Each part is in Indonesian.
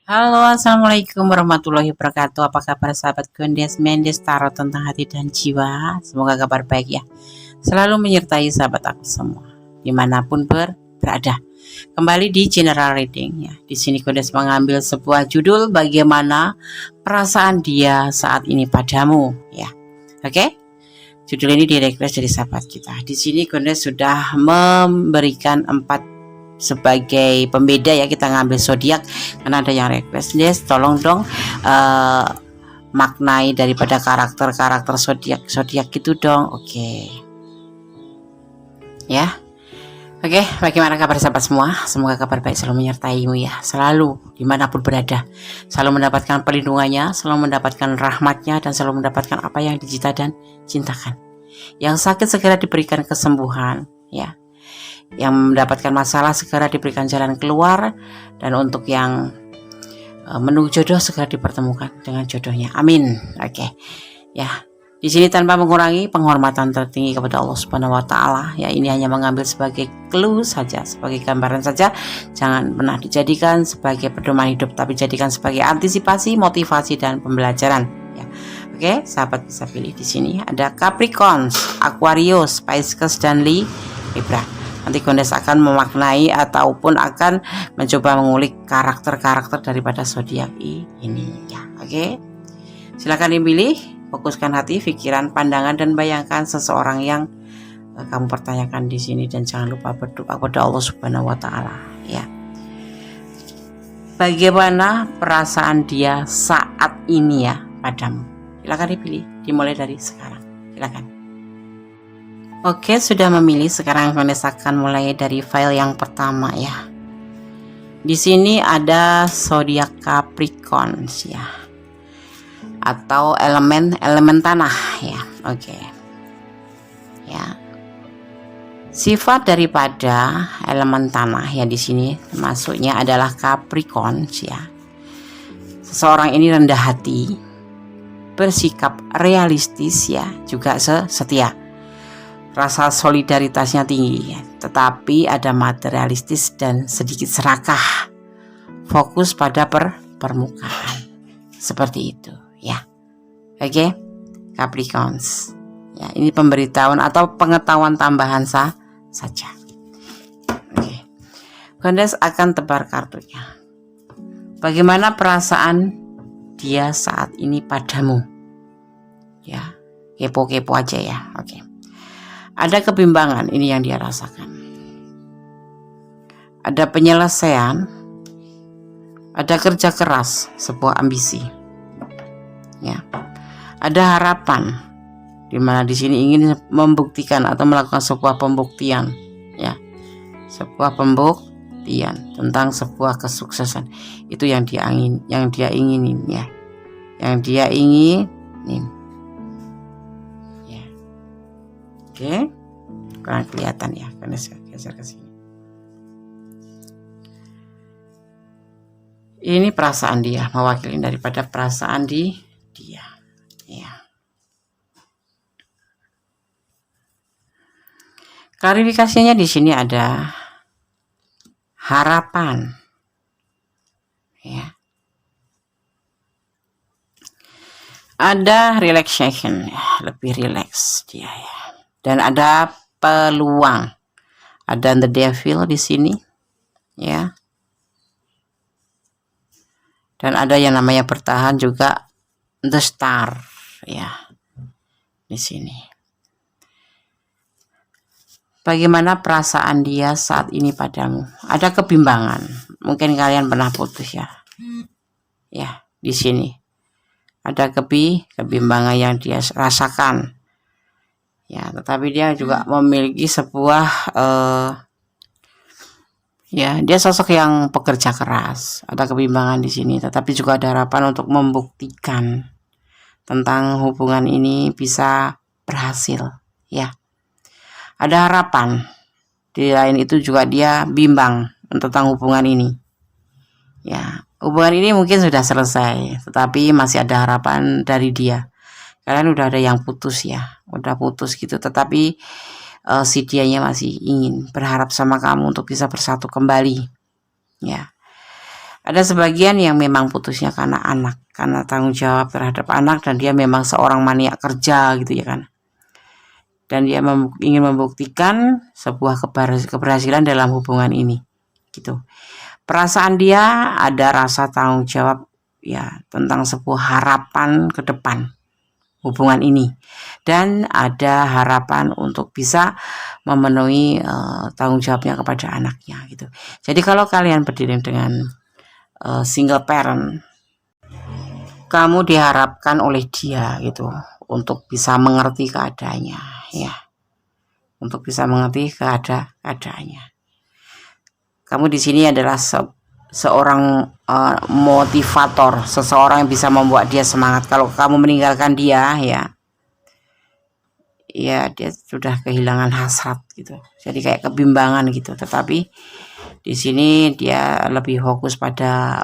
Halo, assalamualaikum warahmatullahi wabarakatuh. Apa kabar sahabat Gondes Mendes Tarot tentang hati dan jiwa? Semoga kabar baik ya. Selalu menyertai sahabat aku semua, dimanapun berada. Kembali di general reading ya. Di sini Gondes mengambil sebuah judul bagaimana perasaan dia saat ini padamu ya. Oke? Judul ini di-request dari sahabat kita. Di sini Gondes sudah memberikan 4 sebagai pembeda ya, kita ngambil zodiak karena ada yang request. Yes, tolong dong maknai daripada karakter zodiak gitu dong. Oke. Ya. Oke, bagaimana kabar sahabat semua? Semoga kabar baik selalu menyertaimu ya, selalu dimanapun berada, selalu mendapatkan perlindungannya, selalu mendapatkan rahmatnya, dan selalu mendapatkan apa yang dicita dan cintakan. Yang sakit segera diberikan kesembuhan ya, yang mendapatkan masalah segera diberikan jalan keluar, dan untuk yang menunggu jodoh segera dipertemukan dengan jodohnya. Amin. Oke. Ya. Di sini tanpa mengurangi penghormatan tertinggi kepada Allah Subhanahu wa taala. Ya, ini hanya mengambil sebagai clue saja, sebagai gambaran saja. Jangan pernah dijadikan sebagai pedoman hidup, tapi jadikan sebagai antisipasi, motivasi dan pembelajaran ya. Oke, sahabat bisa pilih di sini ada Capricorn, Aquarius, Pisces dan Libra. Nanti Gondes akan memaknai ataupun akan mencoba mengulik karakter-karakter daripada zodiak ini ya. Oke. Silakan dipilih, fokuskan hati, pikiran, pandangan dan bayangkan seseorang yang kamu pertanyakan di sini, dan jangan lupa berdoa kepada Allah Subhanahu wa taala ya. Bagaimana perasaan dia saat ini ya padamu? Silakan dipilih, dimulai dari sekarang. Silakan. Oke, sudah memilih. Sekarang Gondes akan mulai dari file yang pertama ya. Di sini ada zodiak Capricorn ya, atau elemen tanah ya. Oke. Ya. Sifat daripada elemen tanah ya di sini masuknya adalah Capricorn ya. Seseorang ini rendah hati, bersikap realistis ya, juga setia. Rasa solidaritasnya tinggi ya, tetapi ada materialistis dan sedikit serakah. Fokus pada permukaan. Seperti itu ya. Oke, Capricorns. Ya, ini pemberitahuan atau pengetahuan tambahan saja. Oke. Gondes akan tebar kartunya. Bagaimana perasaan dia saat ini padamu? Ya, kepo-kepo aja ya. Oke. Ada kebimbangan, ini yang dia rasakan. Ada penyelesaian, ada kerja keras, sebuah ambisi. Ya. Ada harapan, di mana di sini ingin membuktikan atau melakukan sebuah pembuktian, ya. Sebuah pembuktian tentang sebuah kesuksesan. Itu yang dia inginin ya. Yang dia inginin. Oke, kurang kelihatan ya, karena saya geser ke sini. Ini perasaan dia, mewakili daripada perasaan dia. Ya. Klarifikasinya di sini ada harapan. Ya. Ada relaxation, lebih relax dia ya. Dan ada peluang. Ada the devil di sini, ya. Dan ada yang namanya bertahan juga, the star, ya. Di sini. Bagaimana perasaan dia saat ini padamu? Ada kebimbangan. Mungkin kalian pernah putus ya. Ya, di sini. Ada kebimbangan yang dia rasakan. Ya, tetapi dia juga memiliki sebuah ya, dia sosok yang pekerja keras. Ada kebimbangan di sini, tetapi juga ada harapan untuk membuktikan tentang hubungan ini bisa berhasil, ya. Ada harapan. Di lain itu juga dia bimbang tentang hubungan ini. Ya, hubungan ini mungkin sudah selesai, tetapi masih ada harapan dari dia. Kalian udah ada yang putus ya, udah putus gitu, tetapi si dianya masih ingin berharap sama kamu untuk bisa bersatu kembali ya. Ada sebagian yang memang putusnya karena anak, karena tanggung jawab terhadap anak, dan dia memang seorang maniak kerja gitu ya kan. Dan dia ingin membuktikan sebuah keberhasilan dalam hubungan ini gitu. Perasaan dia ada rasa tanggung jawab ya tentang sebuah harapan ke depan hubungan ini, dan ada harapan untuk bisa memenuhi tanggung jawabnya kepada anaknya gitu. Jadi kalau kalian berdiri dengan single parent, kamu diharapkan oleh dia gitu untuk bisa mengerti keadaannya ya, untuk bisa mengerti keadaannya. Kamu di sini adalah seorang motivator, seseorang yang bisa membuat dia semangat. Kalau kamu meninggalkan dia ya dia sudah kehilangan hasrat gitu, jadi kayak kebimbangan gitu. Tetapi di sini dia lebih fokus pada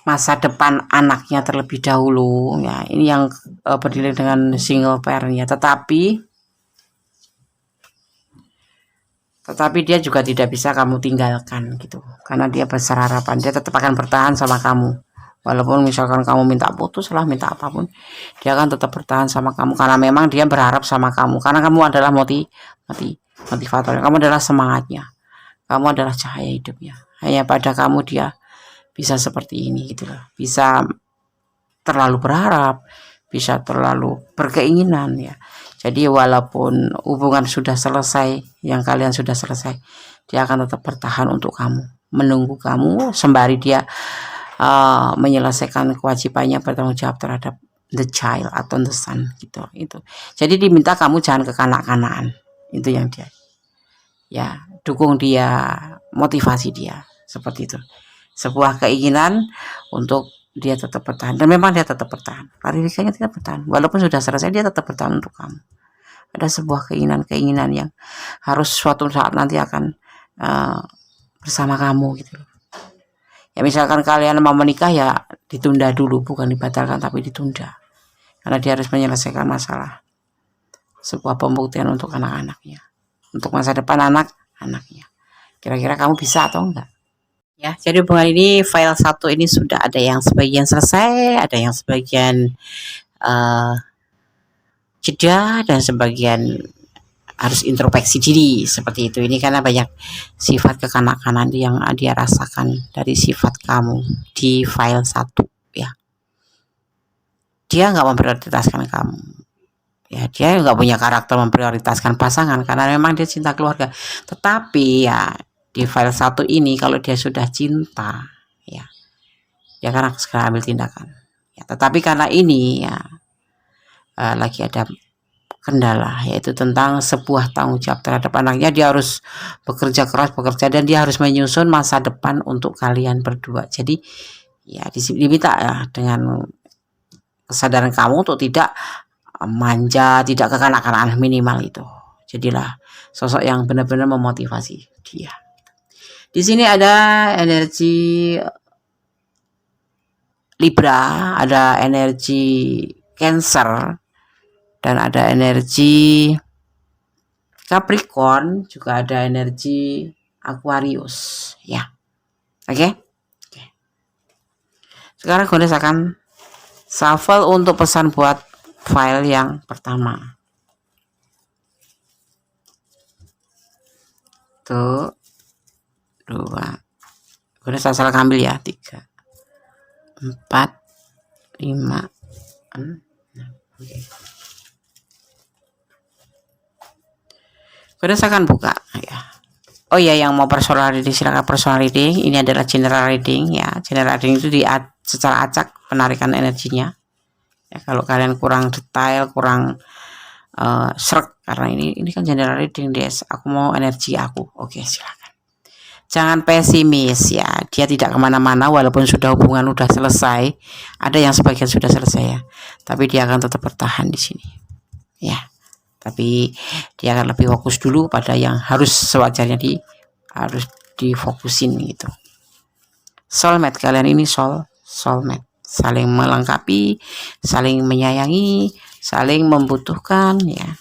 masa depan anaknya terlebih dahulu ya. Ini yang berdiri dengan single parent ya. Tetapi dia juga tidak bisa kamu tinggalkan gitu, karena dia besar harapan, dia tetap akan bertahan sama kamu. Walaupun misalkan kamu minta putus lah, minta apapun, dia akan tetap bertahan sama kamu, karena memang dia berharap sama kamu, karena kamu adalah motivator, kamu adalah semangatnya, kamu adalah cahaya hidupnya. Hanya pada kamu dia bisa seperti ini gitu loh, bisa terlalu berharap, bisa terlalu berkeinginan ya. Jadi walaupun hubungan sudah selesai, yang kalian sudah selesai, dia akan tetap bertahan untuk kamu, menunggu kamu sembari dia menyelesaikan kewajibannya bertanggung jawab terhadap the child atau the son gitu. Itu. Jadi diminta kamu jangan kekanak-kanakan. Itu yang dia ya, dukung dia, motivasi dia seperti itu. Sebuah keinginan untuk dia tetap bertahan, dan memang dia tetap bertahan. Klarifikasinya tidak bertahan, walaupun sudah selesai dia tetap bertahan untuk kamu. Ada sebuah keinginan yang harus suatu saat nanti akan bersama kamu gitu. Ya misalkan kalian mau menikah ya ditunda dulu, bukan dibatalkan tapi ditunda, karena dia harus menyelesaikan masalah, sebuah pembuktian untuk anak-anaknya, untuk masa depan anak-anaknya. Kira-kira kamu bisa atau enggak? Ya, jadi hubungan ini file 1 ini sudah ada yang sebagian selesai, ada yang sebagian jeda, dan sebagian harus introspeksi diri seperti itu. Ini karena banyak sifat kekanak-kanakan yang dia rasakan dari sifat kamu di file 1 ya. Dia nggak memprioritaskan kamu ya, dia nggak punya karakter memprioritaskan pasangan karena memang dia cinta keluarga. Tetapi ya di file 1 ini kalau dia sudah cinta ya, dia akan segera ambil tindakan ya. Tetapi karena ini ya lagi ada kendala, yaitu tentang sebuah tanggung jawab terhadap anaknya. Dia harus bekerja keras, dan dia harus menyusun masa depan untuk kalian berdua. Jadi ya diminta ya dengan kesadaran kamu untuk tidak manja, tidak kekanak-kanakan, minimal itu. Jadilah sosok yang benar-benar memotivasi dia. Di sini ada energi Libra, ada energi Cancer, dan ada energi Capricorn, juga ada energi Aquarius ya. Oke. Sekarang gue akan shuffle untuk pesan buat file yang pertama. Tuh 2. Gue salah ambil ya. 3 4 5 6. Oke. Gue akan buka ya. Oh ya, yang mau personal reading silakan personal reading. Ini adalah general reading ya. General reading itu secara acak penarikan energinya. Ya, kalau kalian kurang detail, kurang srek, karena ini kan general reading, Des. Aku mau energi aku. Oke, silakan. Jangan pesimis ya. Dia tidak kemana-mana walaupun sudah hubungan udah selesai. Ada yang sebagian sudah selesai ya. Tapi dia akan tetap bertahan di sini. Ya. Tapi dia akan lebih fokus dulu pada yang harus sewajarnya harus difokusin gitu. Soulmate kalian ini soulmate, saling melengkapi, saling menyayangi, saling membutuhkan ya.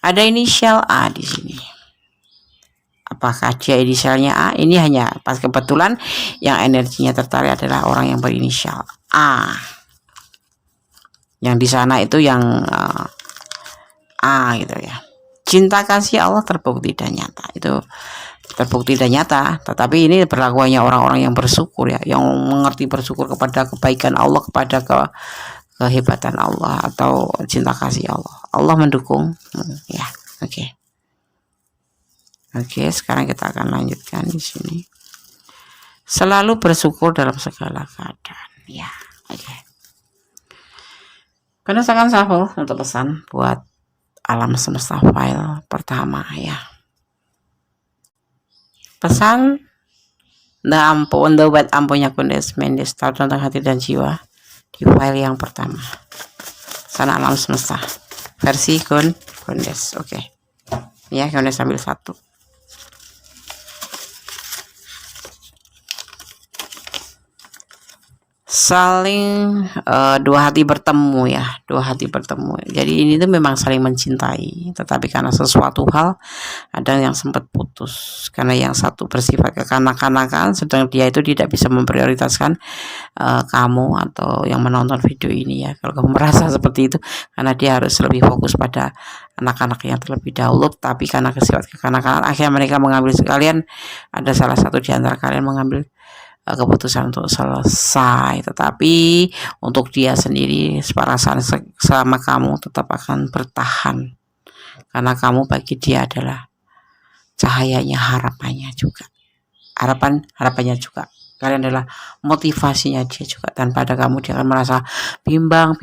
Ada inisial A di sini. apakah dia inisialnya A? Ini hanya pas kebetulan yang energinya tertarik adalah orang yang berinisial A. Yang di sana itu yang A gitu ya. Cinta kasih Allah terbukti dan nyata. Itu terbukti dan nyata, tetapi ini berlaku hanya orang-orang yang bersyukur ya, yang mengerti bersyukur kepada kebaikan Allah, kepada kehebatan Allah atau cinta kasih Allah. Allah mendukung ya. Oke, sekarang kita akan lanjutkan di sini. Selalu bersyukur dalam segala keadaan. Ya, oke. Penasaran shuffle untuk pesan buat alam semesta file pertama ya. Pesan the wet ampunya Kundes Mendes tahu tentang hati dan jiwa di file yang pertama. Sana alam semesta versi Kundes. Oke. Ya, Kundes ambil satu. Saling dua hati bertemu ya, jadi ini tuh memang saling mencintai, tetapi karena sesuatu hal ada yang sempat putus karena yang satu bersifat kekanak-kanakan, sedang dia itu tidak bisa memprioritaskan kamu atau yang menonton video ini ya. Kalau kamu merasa seperti itu, karena dia harus lebih fokus pada anak-anak yang terlebih dahulu, tapi karena sifat kekanak-kanakan akhirnya mereka mengambil sekalian, ada salah satu di antara kalian mengambil keputusan untuk selesai, tetapi untuk dia sendiri perasaan sama kamu tetap akan bertahan karena kamu bagi dia adalah cahayanya, harapannya juga, harapannya juga, kalian adalah motivasinya dia juga, dan pada kamu dia akan merasa bimbang.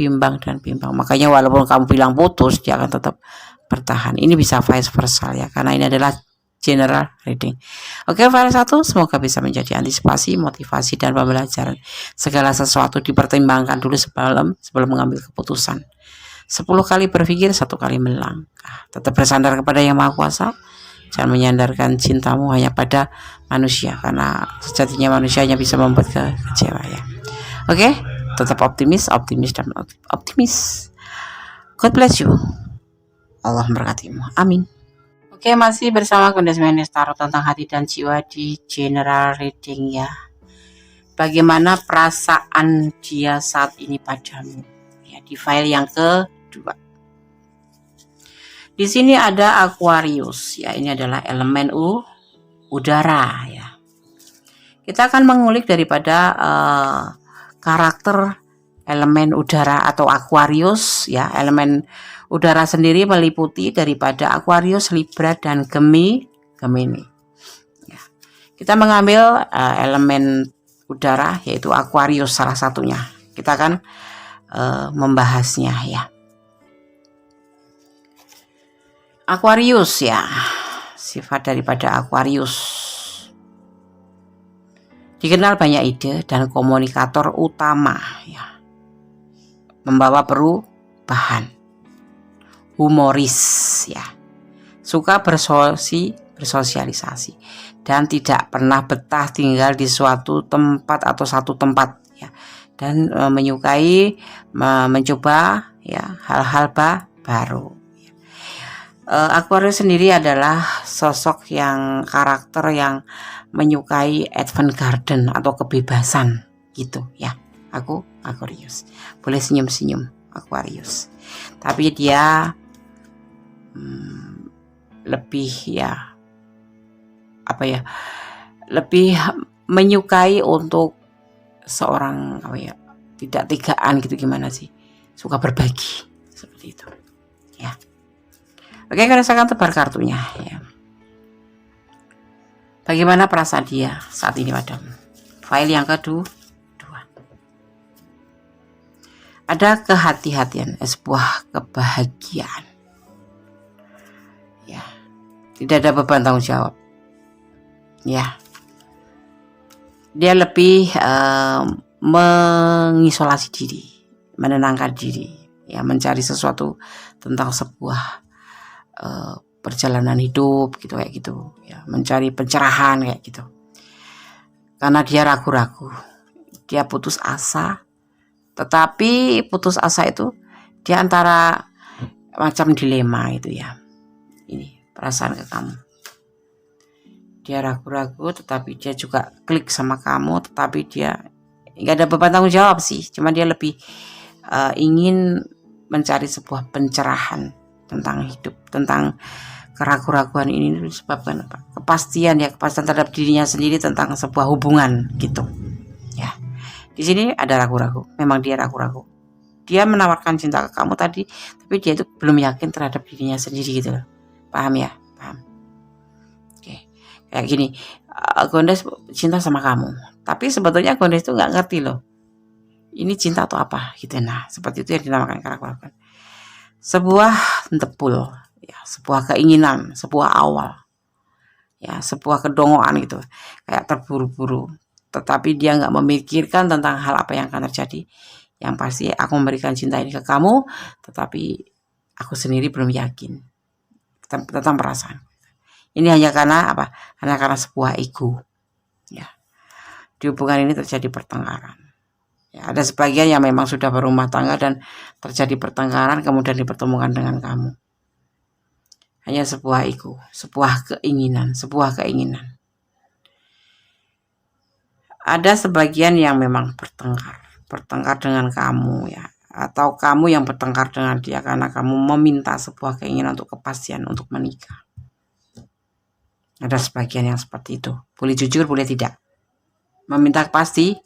Makanya walaupun kamu bilang putus, dia akan tetap bertahan. Ini bisa vice versa ya, karena ini adalah general reading. Oke, file 1 semoga bisa menjadi antisipasi, motivasi, dan pembelajaran. Segala sesuatu dipertimbangkan dulu sebelum mengambil keputusan. 10 kali berpikir, 1 kali melangkah. Tetap bersandar kepada Yang Maha Kuasa. Jangan menyandarkan cintamu hanya pada manusia, karena sejatinya manusia hanya bisa membuat kecewa ya. Oke, tetap optimis. God bless you. Allah memberkatimu. Amin. Oke, masih bersama Kundes Mendes Tarot tentang hati dan jiwa di general reading ya. Bagaimana perasaan dia saat ini padamu ya, di file yang kedua. Di sini ada Aquarius ya, ini adalah elemen udara ya. Kita akan mengulik daripada karakter elemen udara atau Aquarius ya. Elemen udara sendiri meliputi daripada Aquarius, Libra, dan Gemini. Ya. Kita mengambil elemen udara yaitu Aquarius salah satunya. Kita akan membahasnya ya. Aquarius ya, sifat daripada Aquarius dikenal banyak ide dan komunikator utama ya, membawa perubahan, humoris ya, suka bersosialisasi dan tidak pernah betah tinggal di suatu tempat atau satu tempat ya, dan menyukai mencoba ya hal-hal baru. Aquarius sendiri adalah sosok yang karakter yang menyukai advent garden atau kebebasan gitu ya. Aquarius boleh senyum-senyum Aquarius, tapi dia lebih ya lebih menyukai untuk seorang tidak tegaan gitu, gimana sih, suka berbagi seperti itu ya. Oke, kita akan tebar kartunya ya. Bagaimana perasaan dia saat ini padamu? File yang kedua. Ada kehati-hatian, sebuah kebahagiaan. Ya. Tidak ada beban tanggung jawab. Ya. Dia lebih mengisolasi diri, menenangkan diri, ya, mencari sesuatu tentang sebuah perjalanan hidup gitu, kayak gitu ya, mencari pencerahan kayak gitu, karena dia ragu-ragu, dia putus asa, tetapi putus asa itu dia antara macam dilema itu ya. Ini perasaan ke kamu, Dia ragu-ragu, tetapi dia juga klik sama kamu, tetapi dia nggak ada beban tanggung jawab sih. Cuma dia lebih ingin mencari sebuah pencerahan tentang hidup, tentang keraguan-raguan ini disebabkan apa? Kepastian terhadap dirinya sendiri tentang sebuah hubungan gitu. Ya, di sini ada ragu-ragu. Memang dia ragu-ragu. Dia menawarkan cinta ke kamu tadi, tapi dia itu belum yakin terhadap dirinya sendiri gitu loh. Paham ya? Paham. Oke. Kayak gini, Gondes cinta sama kamu, tapi sebetulnya Gondes itu nggak ngerti loh. Ini cinta atau apa gitu. Nah, seperti itu yang dinamakan keraguan. Sebuah tepul, ya, sebuah keinginan, sebuah awal, ya, sebuah kedongoan gitu, kayak terburu-buru. Tetapi dia nggak memikirkan tentang hal apa yang akan terjadi. Yang pasti aku memberikan cinta ini ke kamu, tetapi aku sendiri belum yakin tentang perasaan. Ini hanya karena apa? Hanya karena sebuah ego. Ya, di hubungan ini terjadi pertengkaran. Ya, ada sebagian yang memang sudah berumah tangga dan terjadi pertengkaran kemudian dipertemukan dengan kamu. Hanya sebuah ego, sebuah keinginan. Ada sebagian yang memang bertengkar dengan kamu ya, atau kamu yang bertengkar dengan dia karena kamu meminta sebuah keinginan untuk kepastian untuk menikah. Ada sebagian yang seperti itu. Boleh jujur, boleh tidak. Meminta kepastian.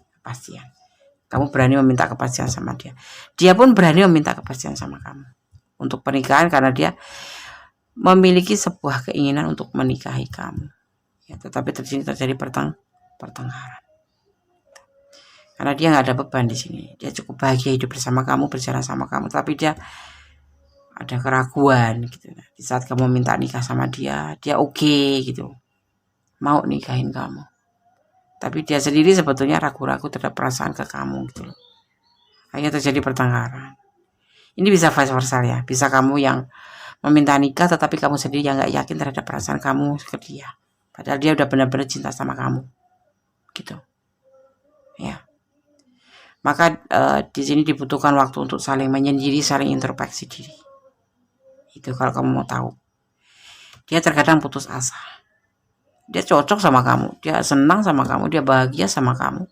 Kamu berani meminta kepastian sama dia. Dia pun berani meminta kepastian sama kamu untuk pernikahan karena dia memiliki sebuah keinginan untuk menikahi kamu. Ya, tetapi terjadi pertengkaran. Karena dia nggak ada beban di sini. Dia cukup bahagia hidup bersama kamu, berjalan sama kamu. Tapi dia ada keraguan gitu. Di saat kamu minta nikah sama dia oke gitu, mau nikahin kamu. Tapi dia sendiri sebetulnya ragu-ragu terhadap perasaan ke kamu gitu loh. Akhirnya terjadi pertengkaran. Ini bisa vice versa ya. Bisa kamu yang meminta nikah tetapi kamu sendiri yang nggak yakin terhadap perasaan kamu ke dia. Padahal dia udah benar-benar cinta sama kamu. Gitu. Ya. Maka di sini dibutuhkan waktu untuk saling menyendiri, saling introspeksi diri. Itu kalau kamu mau tahu. Dia terkadang putus asa. Dia cocok sama kamu, dia senang sama kamu, dia bahagia sama kamu.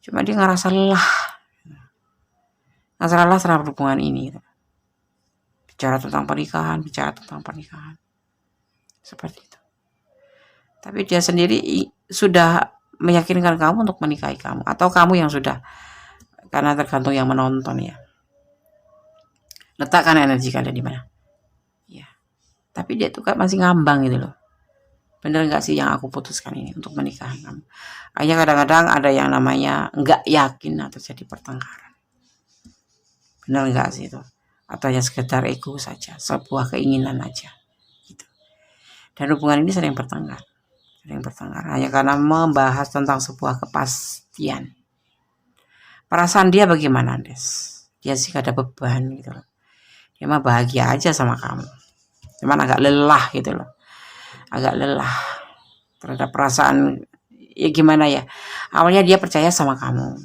Cuma dia ngerasa lelah. Ngerasa lelah terhadap hubungan ini. Bicara tentang pernikahan. Seperti itu. Tapi dia sendiri sudah meyakinkan kamu untuk menikahi kamu. Atau kamu yang sudah. Karena tergantung yang menonton ya. Letakkan energi kalian di mana. Ya. Tapi dia tuh masih ngambang gitu loh. Bener gak sih yang aku putuskan ini untuk menikahi kamu? Hanya kadang-kadang ada yang namanya gak yakin atau jadi pertengkaran. Bener gak sih itu? Atau hanya sekedar ego saja, sebuah keinginan aja gitu. Dan hubungan ini sering bertengkar hanya karena membahas tentang sebuah kepastian. Perasaan dia bagaimana, Des? Dia sih gak ada beban gitu loh. Dia mah bahagia aja sama kamu. Cuman agak lelah gitu loh. Agak lelah terhadap perasaan ya gimana ya. Awalnya dia percaya sama kamu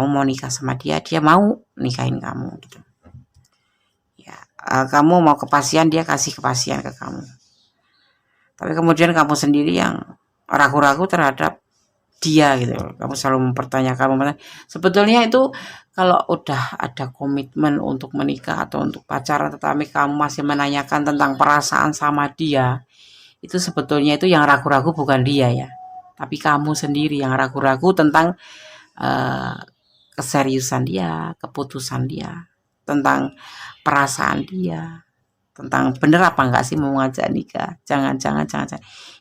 mau nikah sama dia mau nikahin kamu gitu ya. Kamu mau kepastian, dia kasih kepastian ke kamu. Tapi kemudian kamu sendiri yang ragu-ragu terhadap dia gitu. Kamu selalu mempertanyakan. Sebetulnya itu kalau udah ada komitmen untuk menikah atau untuk pacaran tetapi kamu masih menanyakan tentang perasaan sama dia, itu sebetulnya itu yang ragu-ragu bukan dia ya, tapi kamu sendiri yang ragu-ragu tentang keseriusan dia, keputusan dia, tentang perasaan dia, tentang bener apa enggak sih mau ngajak nikah. Jangan.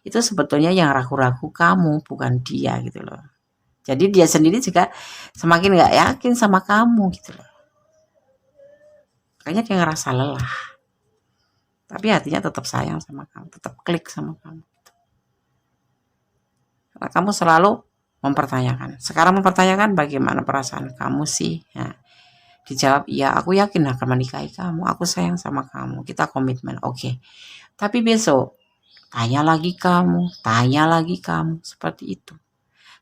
Itu sebetulnya yang ragu-ragu kamu bukan dia gitu loh. Jadi dia sendiri juga semakin nggak yakin sama kamu gitu loh. Kayaknya dia ngerasa lelah. Tapi hatinya tetap sayang sama kamu, tetap klik sama kamu. Karena kamu selalu mempertanyakan. Sekarang mempertanyakan bagaimana perasaan kamu sih? Nah, dijawab, iya aku yakin akan menikahi kamu. Aku sayang sama kamu. Kita komitmen. Oke. Tapi besok tanya lagi kamu. Seperti itu.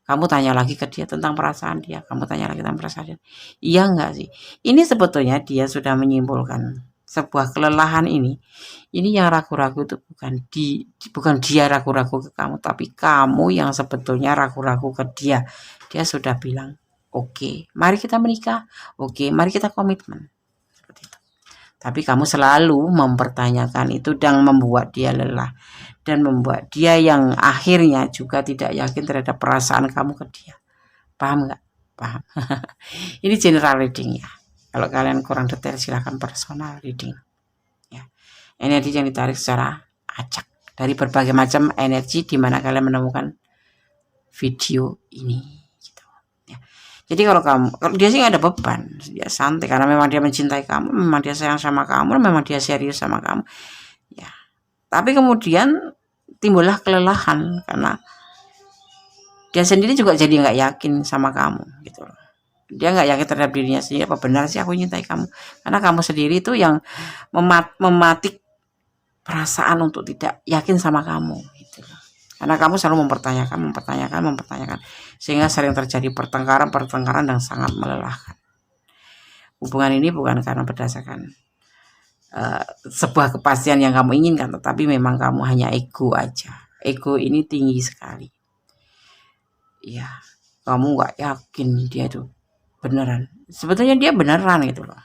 Kamu tanya lagi ke dia tentang perasaan dia. Kamu tanya lagi tentang perasaan dia. Iya enggak sih? Ini sebetulnya dia sudah menyimpulkan sebuah kelelahan ini yang ragu-ragu itu bukan dia ragu-ragu ke kamu, tapi kamu yang sebetulnya ragu-ragu ke dia. Dia sudah bilang, oke, mari kita menikah, oke, mari kita komitmen, seperti itu. Tapi kamu selalu mempertanyakan itu dan membuat dia lelah dan membuat dia yang akhirnya juga tidak yakin terhadap perasaan kamu ke dia. Paham nggak? Paham. Ini general reading ya. Kalau kalian kurang detail silahkan personal reading ya. Energi yang ditarik secara acak dari berbagai macam energi di mana kalian menemukan video ini gitu ya. Jadi kalau dia sih nggak ada beban, dia santai karena memang dia mencintai kamu, memang dia sayang sama kamu, memang dia serius sama kamu ya. Tapi kemudian timbullah kelelahan karena dia sendiri juga jadi nggak yakin sama kamu gitu loh. Dia nggak yakin terhadap dirinya sendiri, apa benar sih aku cintai kamu, karena kamu sendiri itu yang mematik perasaan untuk tidak yakin sama kamu gitu loh. Karena kamu selalu mempertanyakan sehingga sering terjadi pertengkaran yang sangat melelahkan. Hubungan ini bukan karena berdasarkan sebuah kepastian yang kamu inginkan, tetapi memang kamu hanya ego aja. Ego ini tinggi sekali ya, kamu nggak yakin dia itu beneran, sebetulnya dia beneran gitu loh.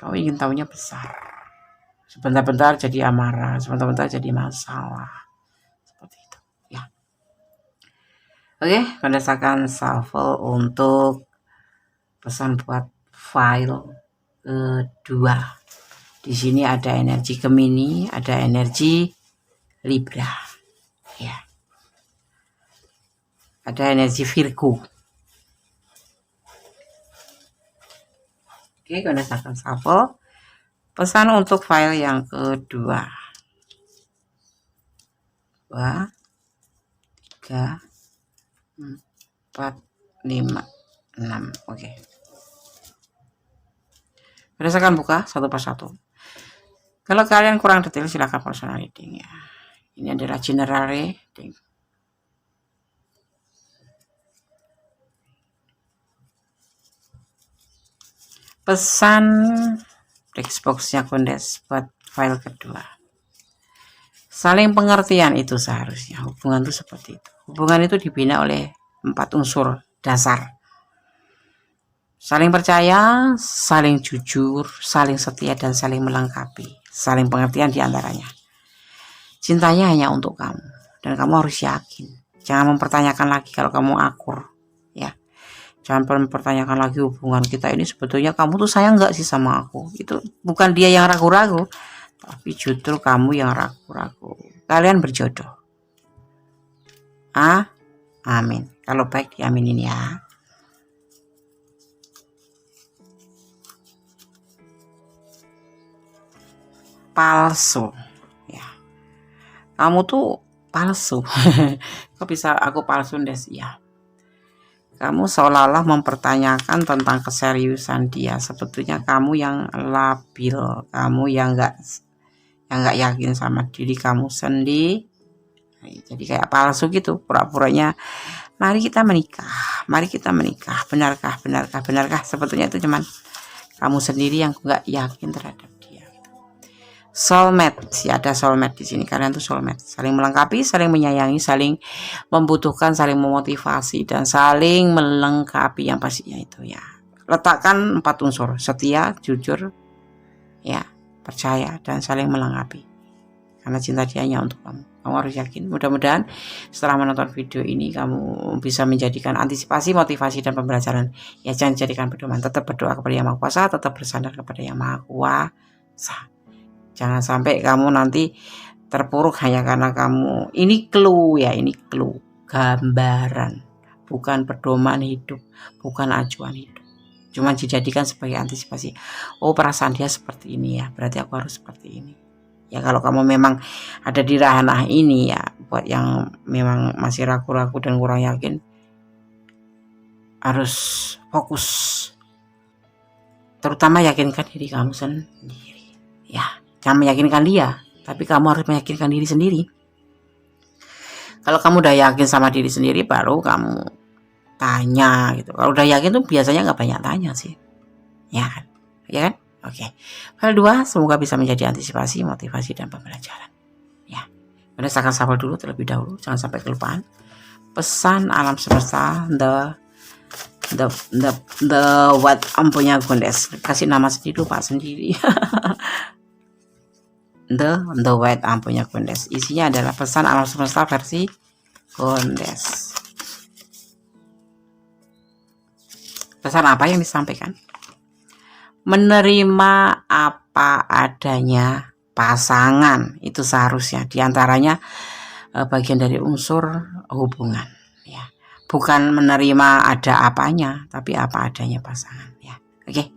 Kamu ingin tahunya besar, sebentar-bentar jadi amarah, sebentar-bentar jadi masalah, seperti itu ya. Oke, berdasarkan shuffle untuk pesan buat file kedua. Di sini ada energi Gemini, ada energi Libra ya. Ada energi Virgo. Oke, berdasarkan shuffle pesan untuk file yang kedua. 2, 3, 4, 5, 6. Oke. Berdasarkan buka satu persatu. Kalau kalian kurang detail silahkan personal reading ya. Ini adalah general reading. Pesan text boxnya Kondes buat file kedua. Saling pengertian itu seharusnya. Hubungan itu seperti itu. Hubungan itu dibina oleh 4 unsur dasar. Saling percaya, saling jujur, saling setia, dan saling melengkapi. Saling pengertian diantaranya. Cintanya hanya untuk kamu. Dan kamu harus yakin. Jangan mempertanyakan lagi kalau kamu akur. Ya. Jangan mempertanyakan lagi hubungan kita ini sebetulnya kamu tuh sayang nggak sih sama aku. Itu bukan dia yang ragu-ragu, tapi justru kamu yang ragu-ragu. Kalian berjodoh. Amin. Kalau baik diaminin ya. Palsu ya. Kamu tuh palsu. Kok bisa aku palsu, Des? Ya. Kamu seolah-olah mempertanyakan tentang keseriusan dia. Sebetulnya kamu yang labil, kamu yang nggak yakin sama diri kamu sendiri. Jadi kayak palsu gitu, pura-puranya. Mari kita menikah, benarkah? Sebetulnya itu cuman kamu sendiri yang nggak yakin terhadap dia. Soulmate, sih ada soulmate di sini. Kalian tuh soulmate, saling melengkapi, saling menyayangi, saling membutuhkan, saling memotivasi, dan saling melengkapi yang pastinya itu ya. Letakkan 4 unsur: setia, jujur, ya, percaya, dan saling melengkapi. Karena cinta dia hanya untuk kamu. Kamu harus yakin. Mudah-mudahan setelah menonton video ini kamu bisa menjadikan antisipasi, motivasi, dan pembelajaran. Ya, jangan jadikan pedoman. Tetap berdoa kepada Yang Maha Kuasa, tetap bersandar kepada Yang Maha Kuasa. Jangan sampai kamu nanti terpuruk hanya karena kamu. Ini clue ya, ini clue. Gambaran. Bukan pedoman hidup. Bukan acuan hidup. Cuma dijadikan sebagai antisipasi. Oh, perasaan dia seperti ini ya. Berarti aku harus seperti ini. Ya, kalau kamu memang ada di ranah ini ya. Buat yang memang masih ragu-ragu dan kurang yakin. Harus fokus. Terutama yakinkan diri kamu sendiri. Ya. Jangan meyakinkan dia, tapi kamu harus meyakinkan diri sendiri. Kalau kamu udah yakin sama diri sendiri, baru kamu tanya gitu. Kalau udah yakin tuh biasanya nggak banyak tanya sih, ya kan? Ya kan? Oke. File 2 semoga bisa menjadi antisipasi, motivasi, dan pembelajaran. Ya. Bunda akan shuffle dulu terlebih dahulu, jangan sampai kelupaan. Pesan alam semesta, the what ampunya Gondes. Kasih nama sendiri, lupa sendiri. the white ampunya Gondes. Isinya adalah pesan alam semesta versi Gondes. Pesan apa yang disampaikan? Menerima apa adanya pasangan itu seharusnya diantaranya bagian dari unsur hubungan, ya. Bukan menerima ada apanya, tapi apa adanya pasangan, ya. Oke.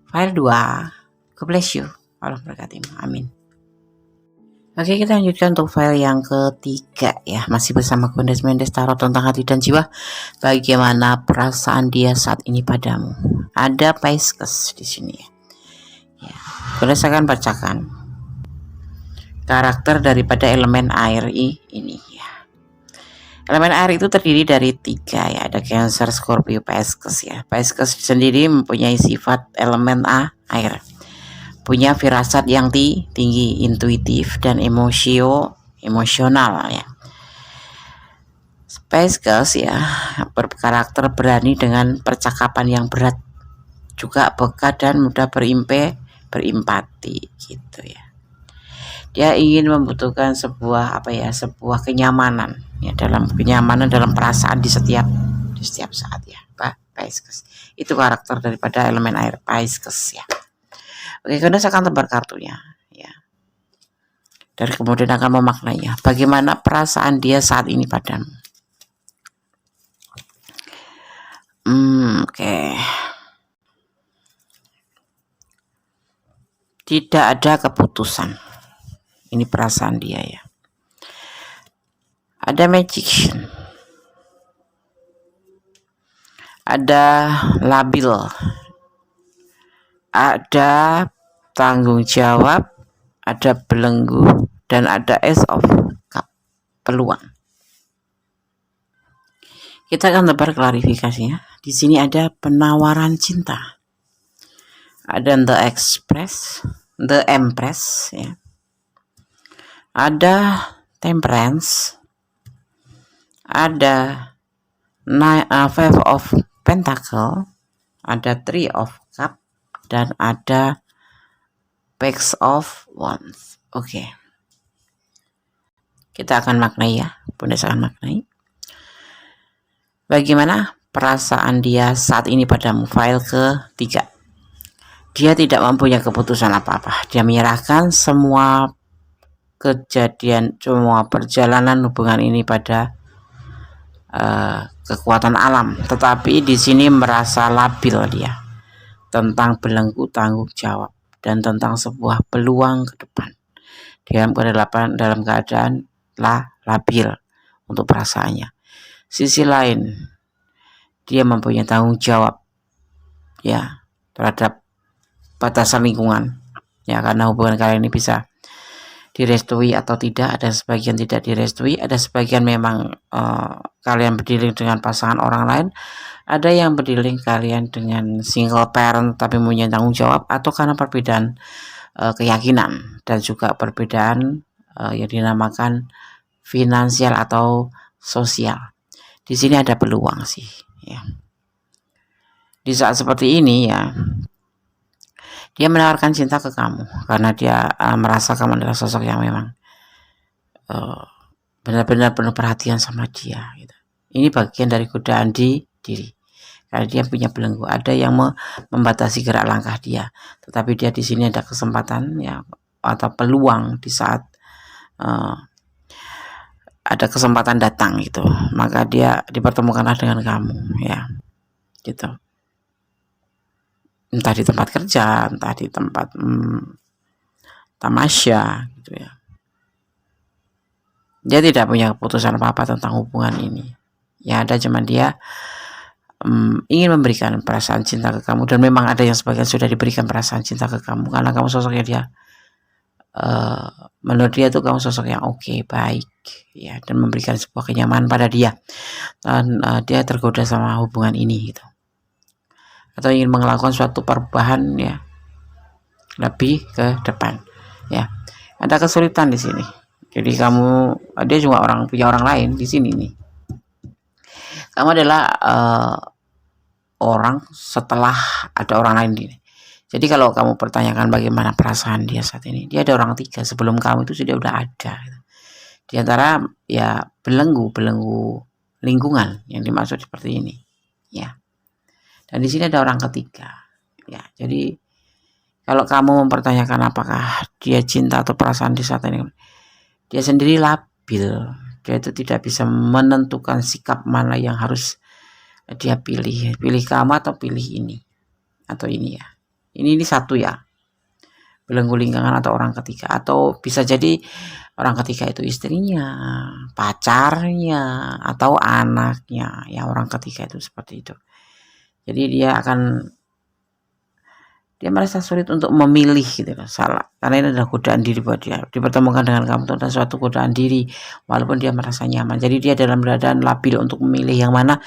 File 2. God bless you. Allah berkatimu. Amin. Oke, kita lanjutkan untuk file yang ketiga, ya. Masih bersama Gondes Mendes Tarot tentang hati dan jiwa. Bagaimana perasaan dia saat ini padamu? Ada Pisces di sini, ya. Gondes akan bacakan karakter daripada elemen air ini, ya. Elemen air itu terdiri dari 3, ya. Ada Cancer, Scorpio, Pisces, ya. Pisces sendiri mempunyai sifat elemen air. Punya firasat yang tinggi, intuitif dan emosional, ya. Pisces, ya, berkarakter berani dengan percakapan yang berat, juga peka dan mudah berimpati, gitu, ya. Dia ingin membutuhkan sebuah kenyamanan, ya, dalam perasaan di setiap saat, ya, Pisces. Itu karakter daripada elemen air Pisces, ya. Oke, karena saya akan tebar kartunya, ya. Dan kemudian akan memaknainya. Bagaimana perasaan dia saat ini padamu? Oke. Tidak ada keputusan. Ini perasaan dia, ya. Ada Magician. Ada labil. Ada tanggung jawab, ada belenggu, dan ada Ace of Cup, peluang. Kita akan tebar klarifikasinya. Di sini ada penawaran cinta. Ada The Empress, ya. Ada Temperance. Ada Five of Pentacle. Ada Three of Cup. Dan ada Page of Wands. Oke. Kita akan maknai, ya. Bunda akan maknai. Bagaimana perasaan dia saat ini padamu? File ke-3. Dia tidak mempunyai keputusan apa-apa. Dia menyerahkan semua perjalanan hubungan ini pada kekuatan alam. Tetapi di sini merasa labil dia tentang belenggu tanggung jawab dan tentang sebuah peluang ke depan. Dia dalam keadaan labil untuk perasaannya. Sisi lain, dia mempunyai tanggung jawab, ya, terhadap batasan lingkungan, ya, karena hubungan kalian ini bisa direstui atau tidak. Ada sebagian tidak direstui, ada sebagian memang kalian berdealing dengan pasangan orang lain, ada yang berdealing kalian dengan single parent tapi punya tanggung jawab, atau karena perbedaan keyakinan dan juga perbedaan yang dinamakan finansial atau sosial. Di sini ada peluang sih, ya. Di saat seperti ini, ya, dia menawarkan cinta ke kamu karena dia merasa kamu adalah sosok yang memang benar-benar penuh perhatian sama dia, gitu. Ini bagian dari godaan di diri. Karena dia punya belenggu, ada yang membatasi gerak langkah dia. Tetapi dia di sini ada kesempatan, ya, atau peluang di saat ada kesempatan datang, gitu. Maka dia dipertemukanlah dengan kamu, ya, gitu. Entah di tempat kerja, entah di tempat tamasya, gitu, ya. Dia tidak punya keputusan apa-apa tentang hubungan ini. Ya, ada cuman dia ingin memberikan perasaan cinta ke kamu, dan memang ada yang sebagian sudah diberikan perasaan cinta ke kamu karena kamu sosoknya dia. Menurut dia tuh kamu sosok yang oke, baik, ya, dan memberikan sebuah kenyamanan pada dia, dan dia tergoda sama hubungan ini, gitu, atau ingin melakukan suatu perubahan, ya, lebih ke depan ya. Ada kesulitan di sini. Jadi dia juga punya orang lain di sini nih. Kamu adalah orang setelah ada orang lain ini. Jadi kalau kamu pertanyakan bagaimana perasaan dia saat ini, dia ada orang ketiga. Sebelum kamu itu sudah udah ada. Di antara ya belenggu lingkungan yang dimaksud seperti ini, ya. Dan di sini ada orang ketiga, ya. Jadi kalau kamu mempertanyakan apakah dia cinta atau perasaan di saat ini, dia sendiri labil. Dia itu tidak bisa menentukan sikap mana yang harus dia pilih kamu atau pilih ini atau ini ya. Ini satu ya, belenggu lingkungan atau orang ketiga, atau bisa jadi orang ketiga itu istrinya, pacarnya, atau anaknya ya. Orang ketiga itu seperti itu. Jadi dia merasa sulit untuk memilih gitu loh, salah, karena ini adalah godaan diri buat dia. Dipertemukan dengan kamu itu adalah suatu godaan diri, walaupun dia merasa nyaman. Jadi dia dalam keadaan labil untuk memilih yang mana.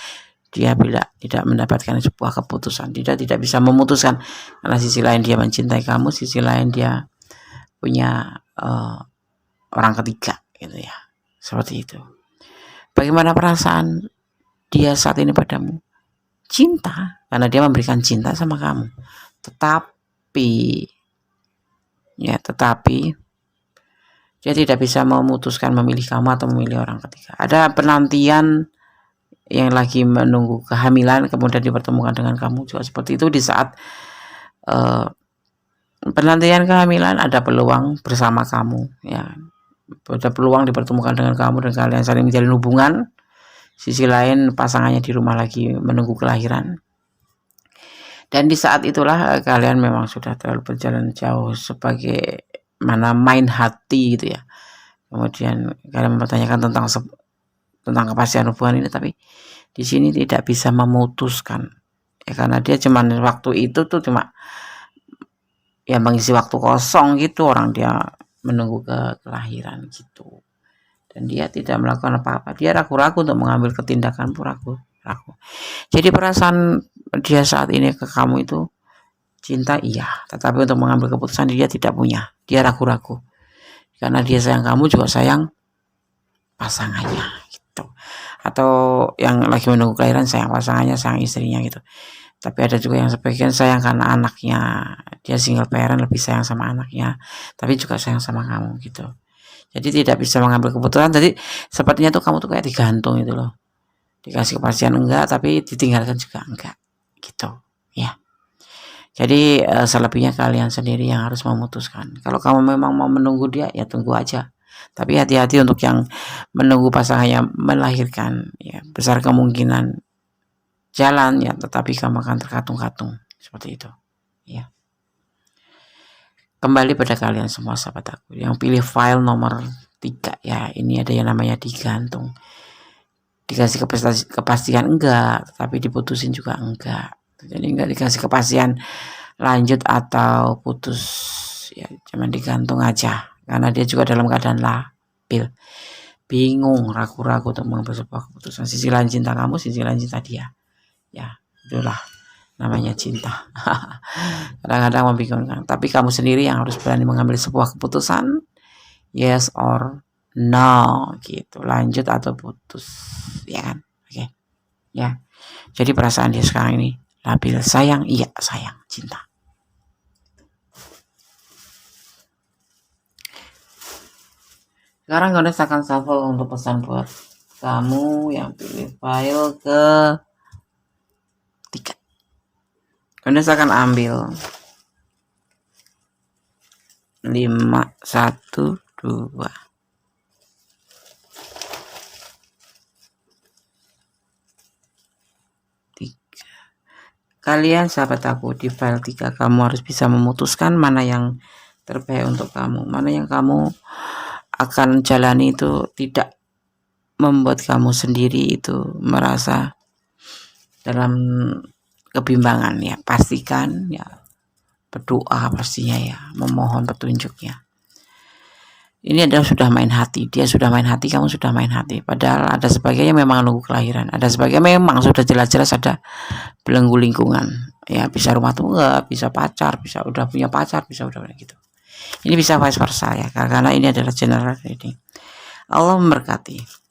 Dia tidak mendapatkan sebuah keputusan, tidak bisa memutuskan, karena sisi lain dia mencintai kamu, sisi lain dia punya orang ketiga gitu ya, seperti itu. Bagaimana perasaan dia saat ini padamu? Cinta, karena dia memberikan cinta sama kamu, tetapi dia tidak bisa memutuskan memilih kamu atau memilih orang ketiga. Ada penantian yang lagi menunggu kehamilan, kemudian dipertemukan dengan kamu juga seperti itu. Di saat penantian kehamilan ada peluang bersama kamu ya, ada peluang dipertemukan dengan kamu dan kalian saling menjalin hubungan. Sisi lain pasangannya di rumah lagi menunggu kelahiran, dan di saat itulah kalian memang sudah terlalu berjalan jauh sebagai mana main hati gitu ya. Kemudian kalian mempertanyakan tentang kepastian hubungan ini, tapi di sini tidak bisa memutuskan ya, karena dia cuman waktu itu tuh cuma ya mengisi waktu kosong gitu, orang dia menunggu kelahiran gitu, dan dia tidak melakukan apa-apa. Dia ragu-ragu untuk mengambil tindakan, ragu. Jadi perasaan dia saat ini ke kamu itu cinta iya, tetapi untuk mengambil keputusan dia tidak punya. Dia ragu-ragu karena dia sayang kamu, juga sayang pasangannya gitu. Atau yang lagi menunggu kelahiran sayang pasangannya, sayang istrinya gitu. Tapi ada juga yang sebagian sayang karena anaknya, dia single parent, lebih sayang sama anaknya, tapi juga sayang sama kamu gitu. Jadi tidak bisa mengambil keputusan. Jadi sepertinya tuh kamu tuh kayak digantung gitu loh, dikasih kepastian enggak, tapi ditinggalkan juga enggak gitu ya. Jadi selebihnya kalian sendiri yang harus memutuskan. Kalau kamu memang mau menunggu dia, ya tunggu aja. Tapi hati-hati untuk yang menunggu pasangannya melahirkan ya, besar kemungkinan jalan ya, tetapi kamu akan terkatung-katung seperti itu ya. Kembali pada kalian semua sahabat aku yang pilih file nomor 3 ya. Ini ada yang namanya digantung, dikasih kepastian enggak, tapi diputusin juga enggak. Jadi enggak dikasih kepastian lanjut atau putus ya, cuman digantung aja, karena dia juga dalam keadaan labil, bingung, ragu-ragu untuk mengambil sebuah keputusan. Sisi lain cinta kamu, sisi lain cinta dia ya. Itulah namanya cinta. Kadang-kadang membingungkan, tapi kamu sendiri yang harus berani mengambil sebuah keputusan, yes or no gitu, lanjut atau putus ya kan. Oke ya. Jadi perasaan dia sekarang ini labil, sayang iya, sayang, cinta. Sekarang Gones akan shuffle untuk pesan buat kamu yang pilih file ke 3. Gones akan ambil 5, 1, 2. Kalian sahabat aku di file 3, kamu harus bisa memutuskan mana yang terbaik untuk kamu, mana yang kamu akan jalani itu tidak membuat kamu sendiri itu merasa dalam kebimbangan ya. Pastikan ya, berdoa pastinya ya, memohon petunjuknya. Ini adalah sudah main hati, dia sudah main hati, kamu sudah main hati. Padahal ada sebagainya memang nunggu kelahiran, ada sebagainya memang sudah jelas-jelas ada belenggu lingkungan Ya bisa rumah tangga, bisa pacar, bisa udah punya pacar, bisa udah gitu. Ini bisa vice versa ya, karena ini adalah general reading. Allah memberkati.